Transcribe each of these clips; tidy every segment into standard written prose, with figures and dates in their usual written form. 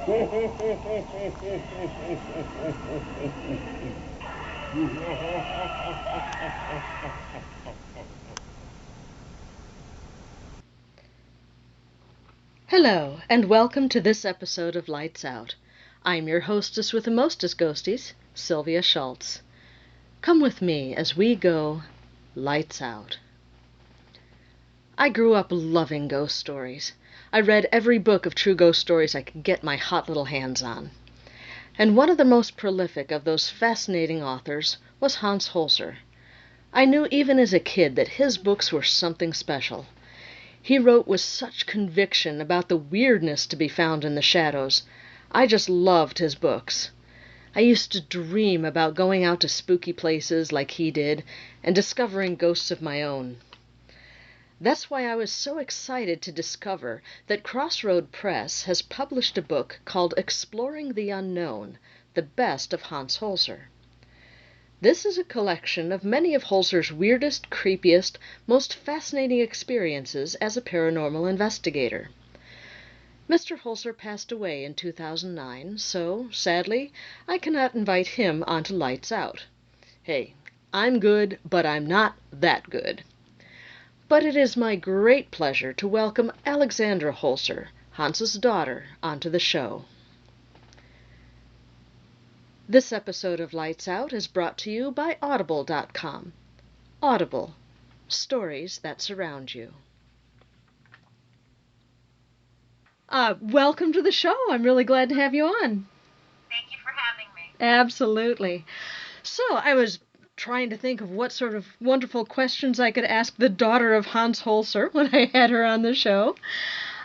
Hello, and welcome to this episode of Lights Out. I'm your hostess with the mostest ghosties, Sylvia Schultz. Come with me as we go Lights Out. I grew up loving ghost stories. I read every book of true ghost stories I could get my hot little hands on. And one of the most prolific of those fascinating authors was Hans Holzer. I knew even as a kid that his books were something special. He wrote with such conviction about the weirdness to be found in the shadows. I just loved his books. I used to dream about going out to spooky places like he did and discovering ghosts of my own. That's why I was so excited to discover that Crossroad Press has published a book called Exploring the Unknown, the best of Hans Holzer. This is a collection of many of Holzer's weirdest, creepiest, most fascinating experiences as a paranormal investigator. Mr. Holzer passed away in 2009, so, sadly, I cannot invite him onto Lights Out. Hey, I'm good, but I'm not that good. But it is my great pleasure to welcome Alexandra Holzer, Hans's daughter, onto the show. This episode of Lights Out is brought to you by Audible.com. Audible. Stories that surround you. Welcome to the show. I'm really glad to have you on. Thank you for having me. Absolutely. So, I was trying to think of what sort of wonderful questions I could ask the daughter of Hans Holzer when I had her on the show.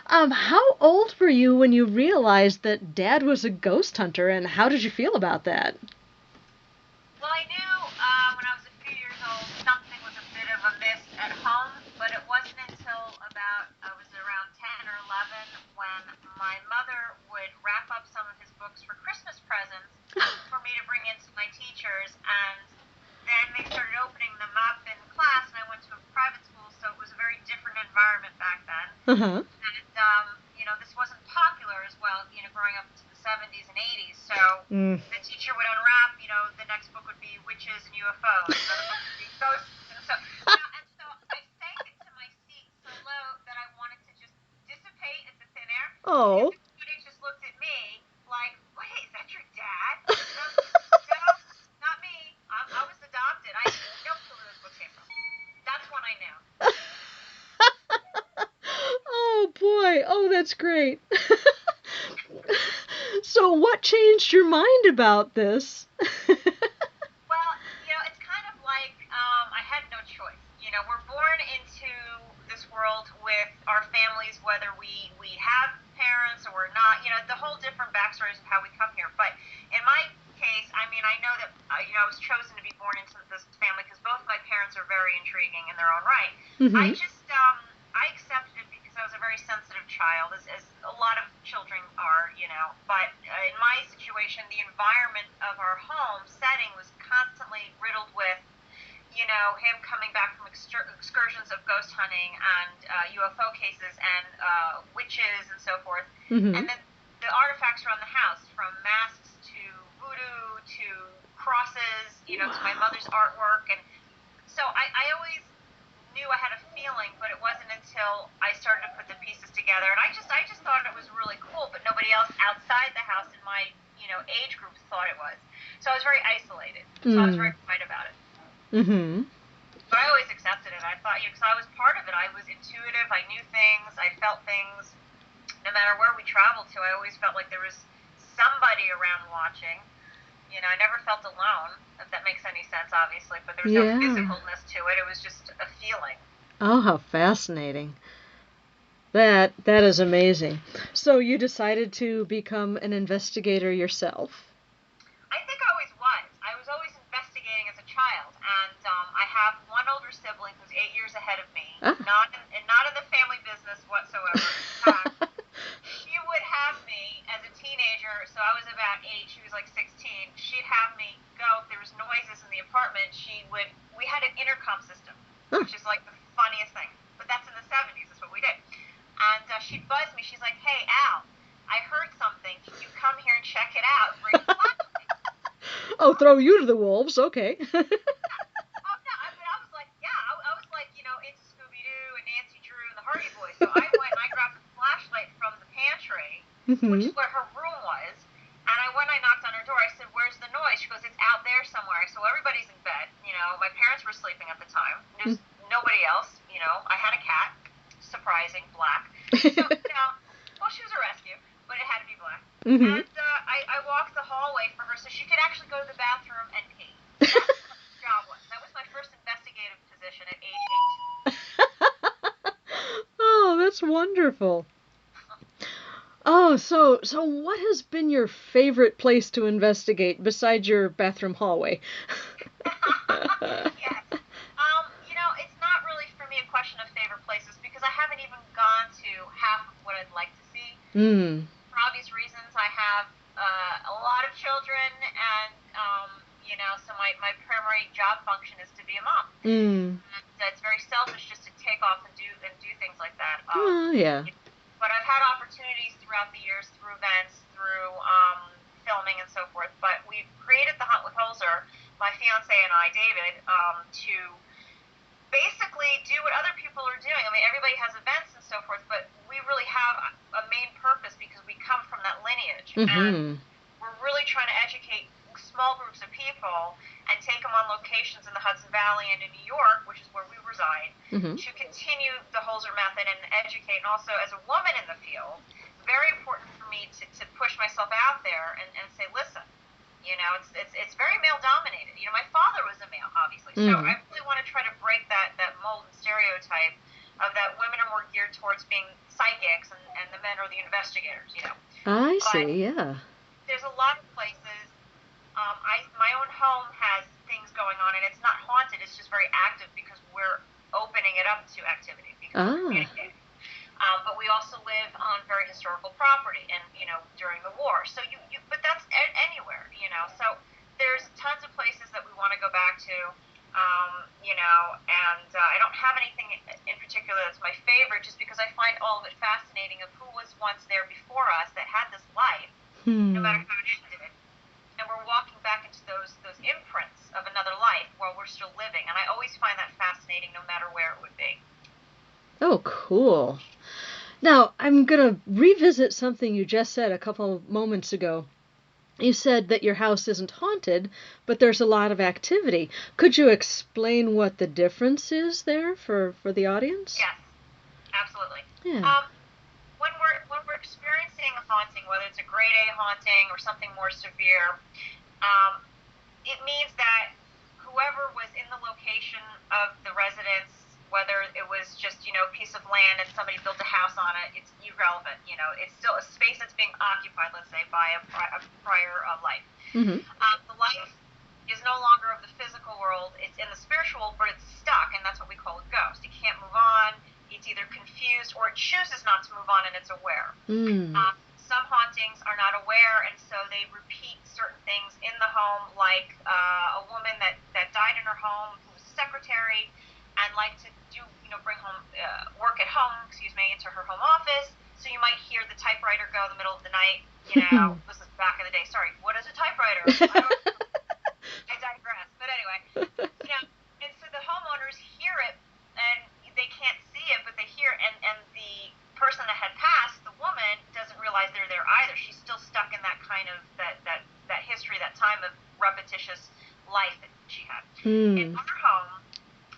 How old were you when you realized that Dad was a ghost hunter, and how did you feel about that? Well, I knew when I was a few years old something was a bit of a miss at home, but it wasn't until I was around 10 or 11 when my mother would wrap up some of his books for Christmas presents for me to bring in to my teachers, and then they started opening them up in class, and I went to a private school, so it was a very different environment back then. Uh-huh. And, this wasn't popular as well, growing up into the 70s and 80s. So the teacher would unwrap, the next book would be witches and UFOs, another book would be ghosts. And so I sank into my seat so low that I wanted to just dissipate into thin air. Oh. And everybody just looked at me like, wait, is that your dad? No, not me. I was adopted. I had no clue where this book came from. That's when I knew. Oh, boy. Oh, that's great. So what changed your mind about this? Well, it's kind of like I had no choice. We're born into this world with our families, whether we have parents or we're not. The whole different backstories of how we come here. But in my case, I know that I was chosen to be born into this family because both my parents are very intriguing in their own right. Mm-hmm. I accepted it because I was a very sensitive child, as a lot of children are, But in my situation, the environment of our home setting was constantly riddled with, him coming back from excursions of ghost hunting and UFO cases and witches and so forth. Mm-hmm. And then the artifacts around the house, from masks to voodoo to crosses, to my mother's artwork. And so I always knew I had a feeling, but it wasn't until I started to put the pieces together. And I just thought it was really cool, but nobody else outside the house in my, age group thought it was. So I was very isolated. So I was very quiet about it. Mm-hmm. But I always accepted it. I thought, because I was part of it. I was intuitive. I knew things. I felt things. No matter where we traveled to, I always felt like there was somebody around watching. I never felt alone, if that makes any sense, obviously. But there was no physicalness to it. It was just a feeling. Oh, how fascinating. That is amazing. So you decided to become an investigator yourself? I think I always was. I was always investigating as a child, and I have one older sibling who's 8 years ahead of me, not in the family business whatsoever. In fact, she would have me as a teenager, so I was about 8, she was like 16, she'd have me go, if there was noises in the apartment, we had an intercom system, which is like the funniest thing, but that's in the 70s, that's what we did. And she'd buzz me, she's like, hey, Al, I heard something, can you check it out, bring a flashlight. Oh, throw you to the wolves, okay. Oh, no, I was like, yeah, I was like, into Scooby-Doo and Nancy Drew and the Hardy Boys. So I went and I grabbed a flashlight from the pantry, which is where her room was, and I went and I knocked on her door. I said, where's the noise? She goes, it's out there somewhere. So everybody's in bed. My parents were sleeping at the time. There's nobody else. I had a cat, surprising, black. So, well, she was a rescue, but it had to be black. And I walked the hallway for her so she could actually go to the bathroom and pee. That's what her job was. That was my first investigative position at age 8. Oh, that's wonderful. Oh, so what has been your favorite place to investigate besides your bathroom hallway? Yes. It's not really for me a question of favorite places because I haven't even gone to half of what I'd like to see. For obvious reasons, I have a lot of children, and so my primary job function is to be a mom. And it's very selfish just to take off and do things like that. Yeah. But I've had opportunities throughout the years, through events, through filming and so forth. But we've created the Hunt with Holzer, my fiance and I, David, to basically do what other people are doing. I mean, everybody has events and so forth, but we really have a main purpose because we come from that lineage. And we're really trying to educate small groups of people and take them on locations in the Hudson Valley and in New York, which is where we reside, to continue the Holzer method and educate. And also, as a woman in the field, very important for me to push myself out there and say, listen, it's very male-dominated. My father was a male, obviously, so I really want to try to break that mold and stereotype of that women are more geared towards being psychics and the men are the investigators, I But see, yeah. there's a lot of places. My own home has things going on, and it's not haunted. It's just very active because we're opening it up to activity because we're communicating. But we also live on very historical property, and during the war. So but that's anywhere, So there's tons of places that we want to go back to, and I don't have anything in particular that's my favorite, just because I find all of it fascinating of who was once there before us that had this life, no matter how it ended. And we're walking back into those imprints of another life while we're still living. And I always find that fascinating no matter where it would be. Oh, cool. Now, I'm going to revisit something you just said a couple of moments ago. You said that your house isn't haunted, but there's a lot of activity. Could you explain what the difference is there for the audience? Yes, absolutely. Yeah. When we're experiencing a haunting, whether it's a grade A haunting or something more severe, it means that whoever was in the location of the residence, whether it was just a piece of land and somebody built a house on it, it's irrelevant. It's still a space that's being occupied, let's say, by a prior life. The life is no longer of the physical world; it's in the spiritual, but it's stuck, and that's what we call a ghost. It can't move on. It's either confused or it chooses not to move on, and it's aware. Some hauntings are not aware, and so they repeat certain things in the home, like a woman that died in her home who was a secretary and liked to bring home work at home, into her home office. So you might hear the typewriter go in the middle of the night. This is back in the day. Sorry, what is a typewriter? I digress. But anyway, and so the homeowners hear it, and they can't see it, but they hear it, and the person that had passed, the woman, doesn't realize they're there either. She's still stuck in that kind of that history, that time of repetitious life that she had. In our home,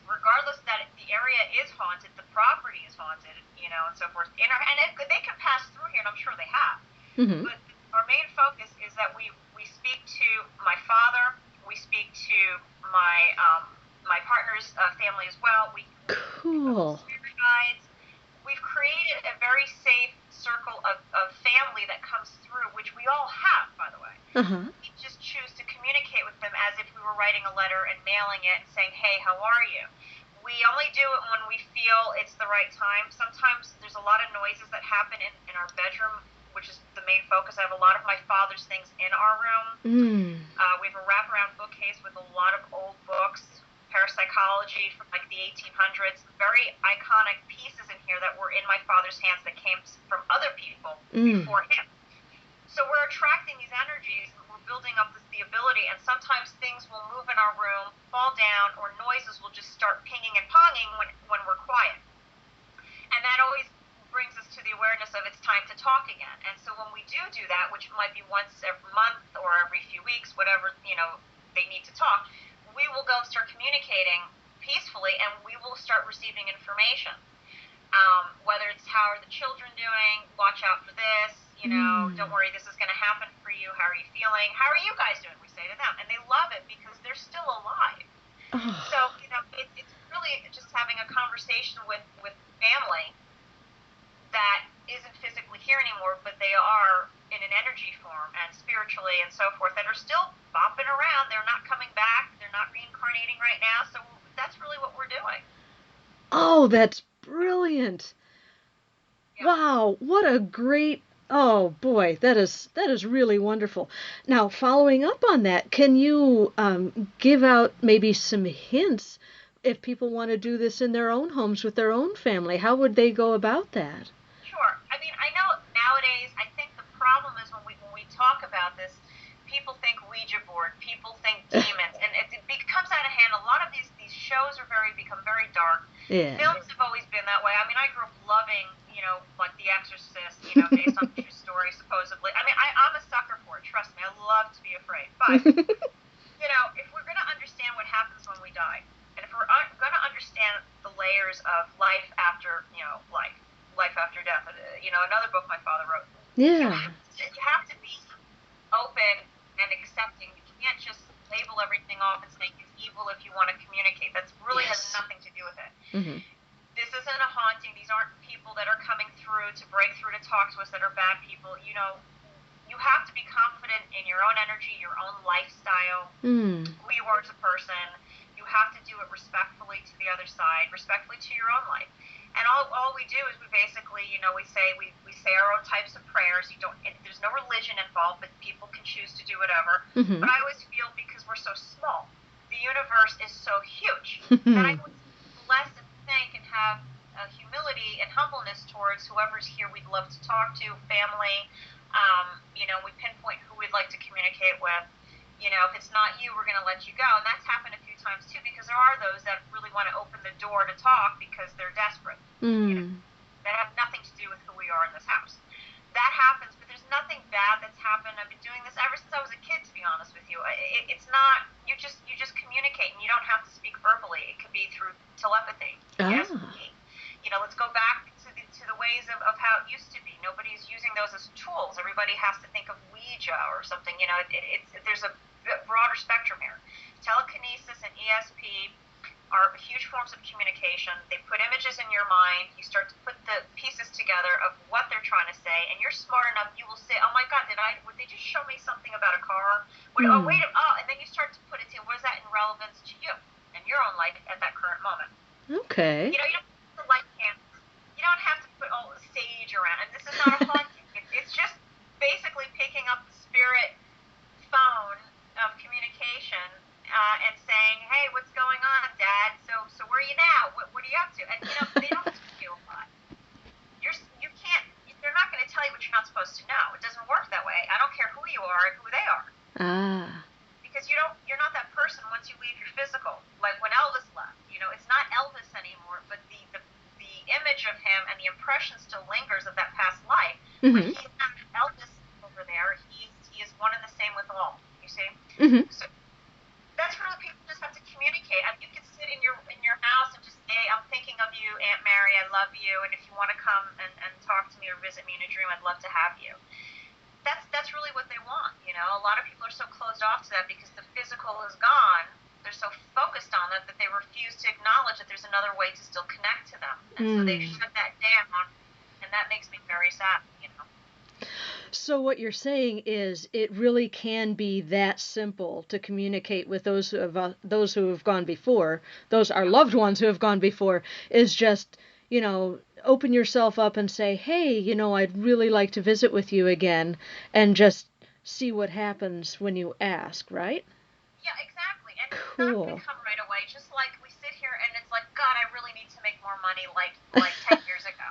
regardless that the area is haunted, the property is haunted, and so forth. They can pass through here, and I'm sure they have. But our main focus is that we speak to my father, we speak to my partner's family as well. Cool. Spirit guides. We've created a very safe circle of family that comes through, which we all have, by the way. We just choose to communicate with them as if we were writing a letter and mailing it and saying, hey, how are you? We only do it when we feel it's the right time. Sometimes there's a lot of noises that happen in our bedroom, which is the main focus. I have a lot of my father's things in our room. We have a wraparound bookcase with a lot of old books, parapsychology from like the 1800s, very iconic pieces in here that were in my father's hands that came from other people before him. So we're attracting these energies, and we're building up the ability, and sometimes things will move in our room, fall down, or noises will just start pinging and ponging when we're quiet. And that always brings us to the awareness of it's time to talk again. And so when we do that, which might be once every month or every few weeks, whatever, they need to talk, we will go and start communicating peacefully, and we will start receiving information. Whether it's how are the children doing, watch out for this, don't worry, this is going to happen for you, how are you feeling, how are you guys doing, we say to them, and they love it because they're still alive. So, it's really just having a conversation with family that isn't physically here anymore, but they are in an energy form and spiritually and so forth, that are still bopping around. They're not coming back. They're not reincarnating right now. So that's really what we're doing. Oh, that's brilliant. Yeah. Wow, what a great, oh boy, that is really wonderful. Now, following up on that, can you give out maybe some hints if people want to do this in their own homes with their own family? How would they go about that? Sure. I mean, I know nowadays, I think the problem is when we talk about this, people think Ouija board, people think demons, and it becomes out of hand. A lot of these shows become very dark. Yeah. Films have always been that way. I mean, I grew up loving, like The Exorcist, based on true story, supposedly. I mean, I'm a sucker for it. Trust me, I love to be afraid. But, if we're going to understand what happens when we die, and if we're going to understand the layers of life after, life after death, another book my father wrote. Yeah. You have to be open and accepting. You can't just label everything off and say it's evil if you want to communicate. That really has nothing to do with it. Mm-hmm. This isn't a haunting. These aren't people that are coming through to break through to talk to us that are bad people. You have to be confident in your own energy, your own lifestyle, who you are as a person. You have to do it respectfully to the other side, respectfully to your own life. And all we do is we basically, we say our own types of prayers. There's no religion involved, but people can choose to do whatever. Mm-hmm. But I always feel, because we're so small, the universe is so huge, that I would bless and thank and have humility and humbleness towards whoever's here we'd love to talk to, family. We pinpoint who we'd like to communicate with. If it's not you, we're going to let you go. And that's happened a few times, too, because there are those that really want to open the door to talk because they're desperate. That have nothing to do with who we are in this house. That happens, but there's nothing bad that's happened. I've been doing this ever since I was a kid, to be honest with you. It's not, you just communicate, and you don't have to speak verbally. It could be through telepathy. Yes. Let's go back to the ways of how it used to be. Nobody's using those as tools. Everybody has to think of Ouija or something. There's a broader spectrum here. Telekinesis and ESP are huge forms of communication. They put images in your mind. You start to put the pieces together of what they're trying to say, and you're smart enough. You will say, "Oh my God, would they just show me something about a car? And then you start to put it to, what is that in relevance to you and your own life at that current moment?" Okay. You don't have to light candles. You don't have to put all the sage around. And this is not a haunting. It's just basically picking up the spirit phone of communication and saying, "Hey, what's going on, Dad? So where are you now? What are you up to?" And they don't feel a lot. They're not going to tell you what you're not supposed to know. It doesn't work that way. I don't care who you are and who they are. Because you're not that person once you leave your physical. Like when Elvis left, it's not Elvis anymore, but the image of him and the impression still lingers of that past life. But he's not Elvis over there. He is one and the same with all. You see? So that's really, people just have to communicate. I mean, you can sit in your house and just say, "I'm thinking of you, Aunt Mary. I love you. And if you want to come and talk to me or visit me in a dream, I'd love to have you." That's really what they want. A lot of people are so closed off to that because the physical is gone. They're so focused on it that they refuse to acknowledge that there's another way to still connect to them. And so they shut that down, and that makes me very sad, So what you're saying is it really can be that simple to communicate with those who have gone before, our loved ones who have gone before, is just, open yourself up and say, "Hey, I'd really like to visit with you again," and just see what happens when you ask, right? Yeah, exactly. And cool. It's not going to come right away. Just like we sit here and it's like, "God, I really need to make more money like 10 years ago."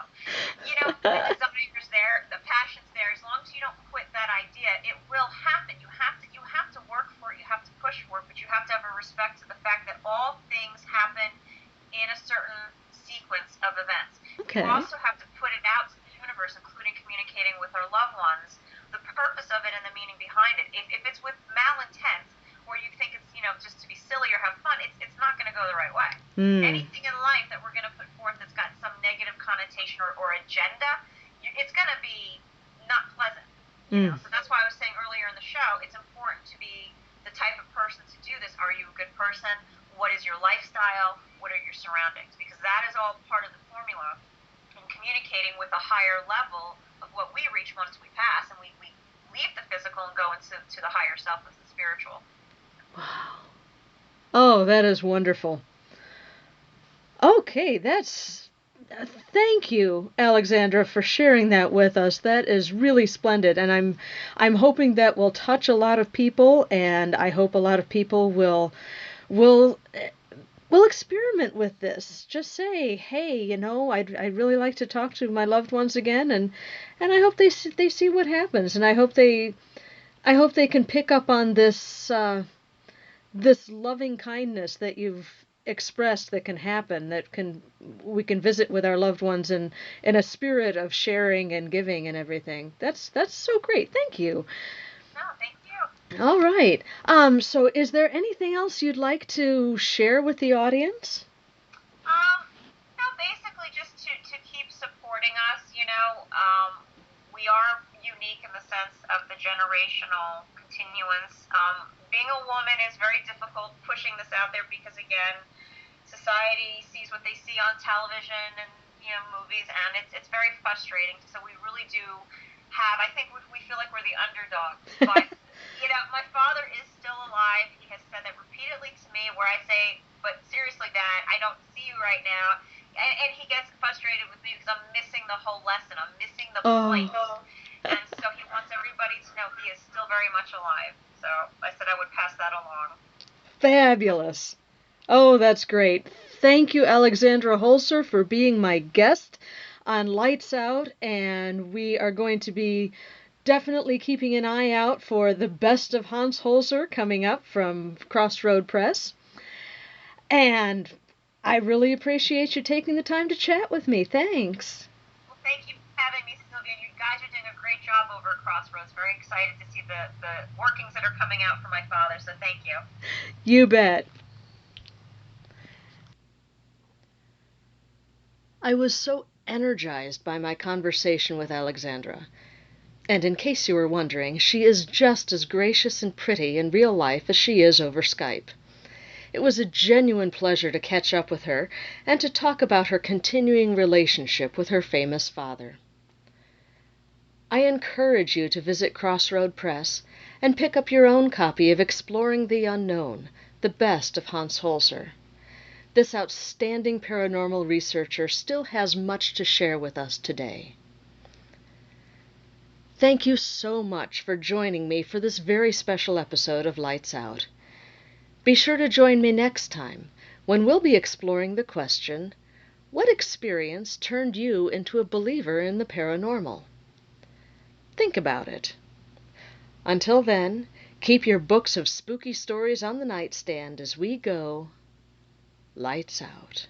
The desire's there, the passion's there. As long as you don't quit that idea, Okay. You also have to put it out to the universe, including communicating with our loved ones, the purpose of it and the meaning behind it. If it's with malintent, or you think it's, just to be silly or have fun, it's not going to go the right way. Anything in life that we're going to put forth that's got some negative connotation or agenda, it's going to be not pleasant. So that's why I was saying earlier in the show, it's important to be the type of person to do this. Are you a good person? What is your lifestyle? What are your surroundings? Because that is all part of the formula in communicating with a higher level of what we reach once we pass, and we leave the physical and go into the higher self of the spiritual. Wow. Oh, that is wonderful. Okay, thank you, Alexandra, for sharing that with us. That is really splendid, and I'm hoping that will touch a lot of people, and I hope a lot of people will experiment with this. Just say, hey, I'd really like to talk to my loved ones again, and I hope they see what happens, and I hope they can pick up on this this loving kindness that you've expressed that can happen, we can visit with our loved ones in a spirit of sharing and giving and everything. That's so great. Thank you. No, thank you. All right. So is there anything else you'd like to share with the audience? No, basically just to keep supporting us. We are unique in the sense of the generational continuance. Being a woman is very difficult pushing this out there because, again, society sees what they see on television and movies, and it's very frustrating. So we really do I think we feel like we're the underdog. But my father is still alive. He has said that repeatedly to me, where I say, "But seriously, Dad, I don't see you right now," and he gets frustrated with me because I'm missing the whole lesson. I'm missing the point. And so he wants everybody to know he is still very much alive. So I said I would pass that along. Fabulous. Oh, that's great. Thank you, Alexandra Holzer, for being my guest on Lights Out, and we are going to be definitely keeping an eye out for the best of Hans Holzer coming up from Crossroad Press. And I really appreciate you taking the time to chat with me. Thanks. Well, thank you for having me, Sylvia. You guys are doing a great job over at Crossroads. Very excited to see the workings that are coming out for my father, so thank you. You bet. I was so energized by my conversation with Alexandra. And in case you were wondering, she is just as gracious and pretty in real life as she is over Skype. It was a genuine pleasure to catch up with her and to talk about her continuing relationship with her famous father. I encourage you to visit Crossroad Press and pick up your own copy of Exploring the Unknown, the best of Hans Holzer. This outstanding paranormal researcher still has much to share with us today. Thank you so much for joining me for this very special episode of Lights Out. Be sure to join me next time when we'll be exploring the question, what experience turned you into a believer in the paranormal? Think about it. Until then, keep your books of spooky stories on the nightstand as we go Lights Out.